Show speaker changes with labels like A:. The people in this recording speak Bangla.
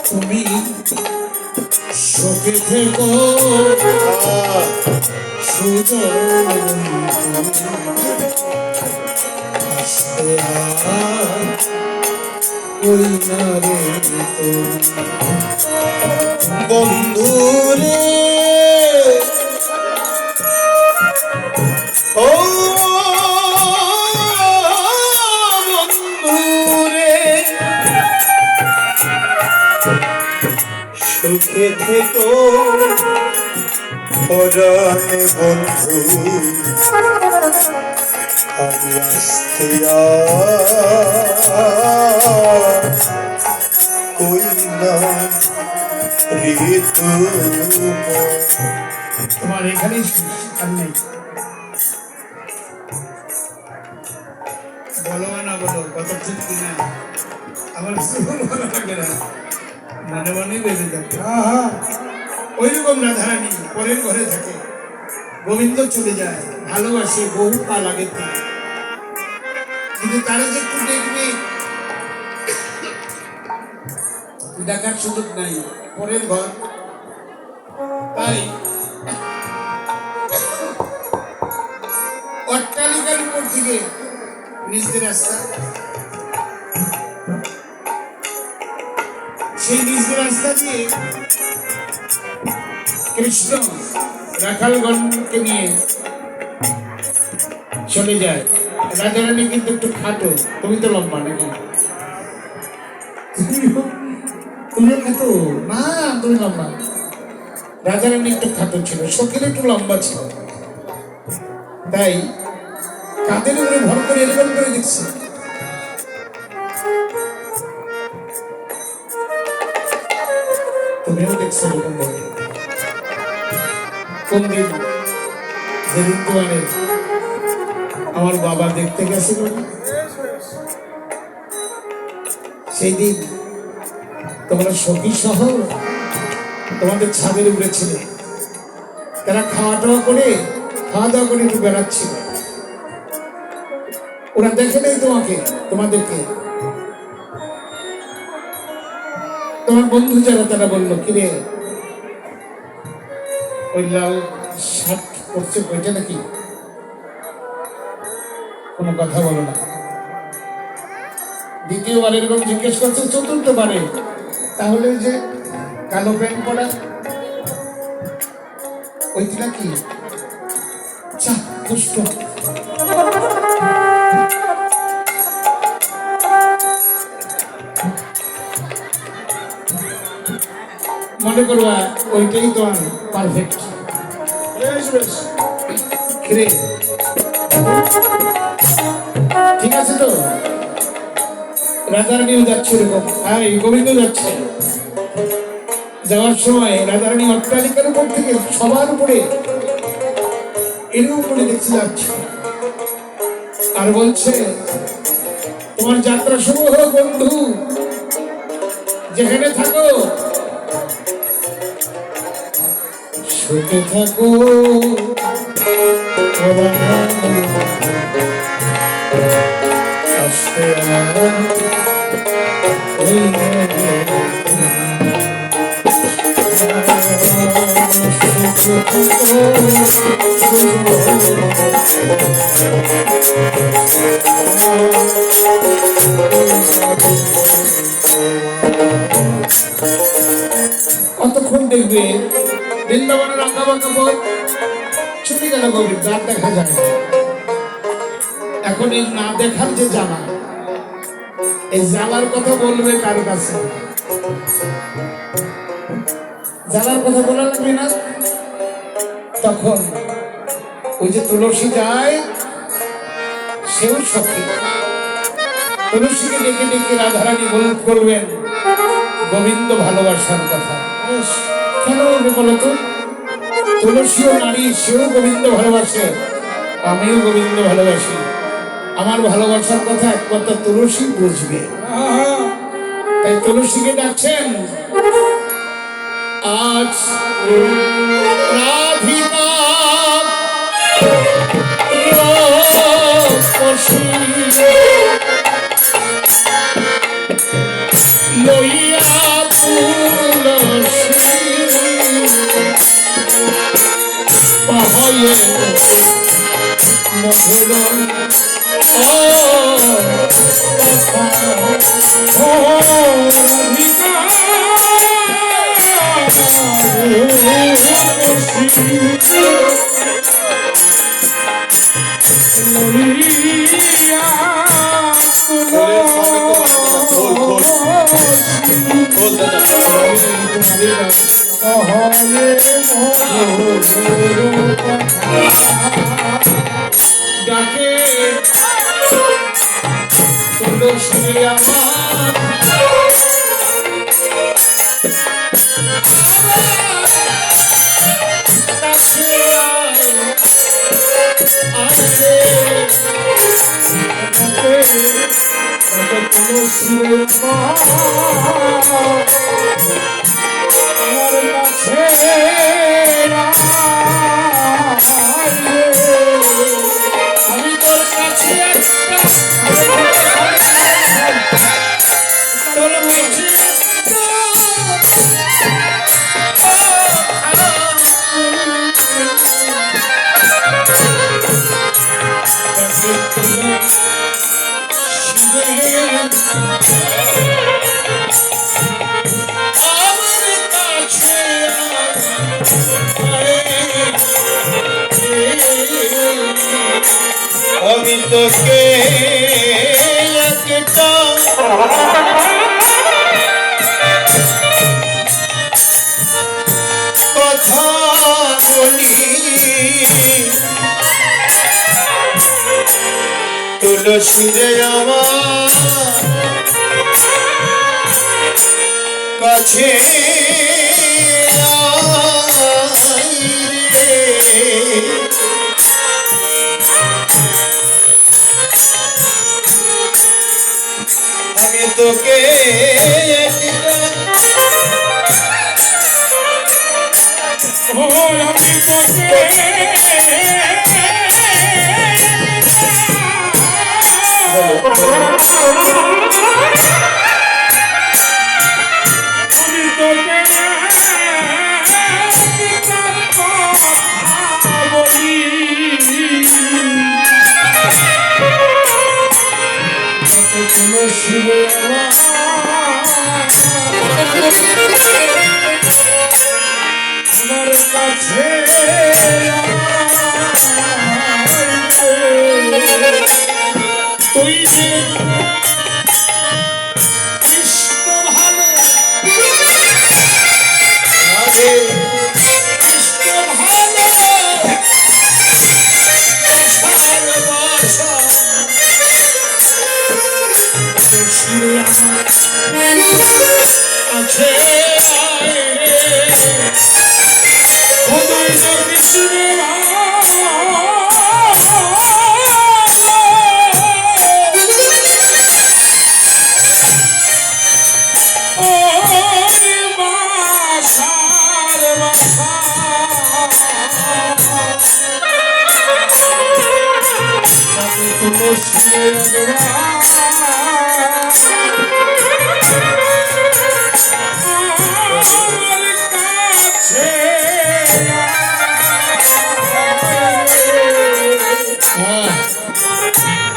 A: তুমি শোকে থেকো সুজন ওই না রে বন্ধু রে ও বন্ধু রে সুখে থেকো পরাণে বন্ধু আমি আসতে কই না ঋতু তোমার এখানেই আর নেই বলো না বলো কত ঠিক কিনা আমার ভালো লাগে না মনে মনেই বেঁধে যাচ্ছে ওইরকম রাধারানী পরের ঘরে থাকে গোবিন্দ চলে যায় ভালোবাসে বহু কাল আগে থেকে কিন্তু তারা যে একটু দেখবে দেখার সুযোগ নাই পরের ঘর তাই অট্টালিকার উপর থেকে নিজের রাস্তা সেই নিজের রাস্তা দিয়ে কৃষ্ণ রাখালগণকে নিয়ে চলে যায় রাজারানী কিন্তু একটু খাটো তুমি তো লম্বা নাকি তুমিও খাটো না তুমি লম্বা রাজারানী একটু খাটো ছিল শখের একটু লম্বা ছিল তাই কাঁধের উপরে ভর করে এরকম করে দেখছে তুমিও দেখছো এরকম বলে কোন দিন যেদিন তোমার আমার বাবা দেখতে গেছিল সেই দিন তোমরা সখী সহ তোমাদের ছাদের উপরে ছিল তারা খাওয়া দাওয়া করে একটু বেড়াচ্ছিল ওরা দেখে নেই তোমাদেরকে তোমার বন্ধু যারা তারা বললো কিরে ওই লাল শার্ট পরছে ওইটা নাকি কোনো কথা বলো না দ্বিতীয়বার এরকম জিজ্ঞেস করছে চতুর্থবারে তাহলে যে কালো প্যান্ট পরা ওইটা কি চা দুষ্ট মনে করবা ওইটাই তো পারফেক্ট ঠিক আছে তো রাধারানীও যাচ্ছে এরকম আর গোবিন্দ যাচ্ছে যাওয়ার সময় রাধারানী অট্টালিকার উপর থেকে সবার উপরে এরকম করে দেখতে যাচ্ছে আর বলছে তোমার যাত্রা শুভ হোক বন্ধু যেখানে থাকো সুখে থাকো আসতে কতক্ষণ দেখবে বৃন্দাবনের আঁকা বাঁকা পথ ছুটে গেল গোবিন্দ আর দেখা যায় না এখন এই না দেখার যে জ্বালা এই জ্বালার কথা বলবে কার কাছে জ্বালার কথা বলা লাগবে না তখন ওই যে তুলসী যায় সেও সখী তুলসীকে ডেকে ডেকে রাধারানী বলবেন গোবিন্দ ভালোবাসার কথা কেন বলবে বলো তো তুলসীও নারী সেও গোবিন্দ ভালোবাসে আমিও গোবিন্দ ভালোবাসি আমার ভালোবাসার কথা একমাত্র তুলসী বুঝবে তাই তুলসীকে ডাকছেন আজ রাধিকা লইয়া পাহায়ে মধুর ডাকে তুলসী আমার আমি তোর কাছে আমি তোকে একটা কথা বলি তুলসী রে আমার কাছে আমি তোকে আমি তোকে আমার কাছে তুই যে কৃষ্ণ ভালো কৃষ্ণ ভালো আছে তুলসী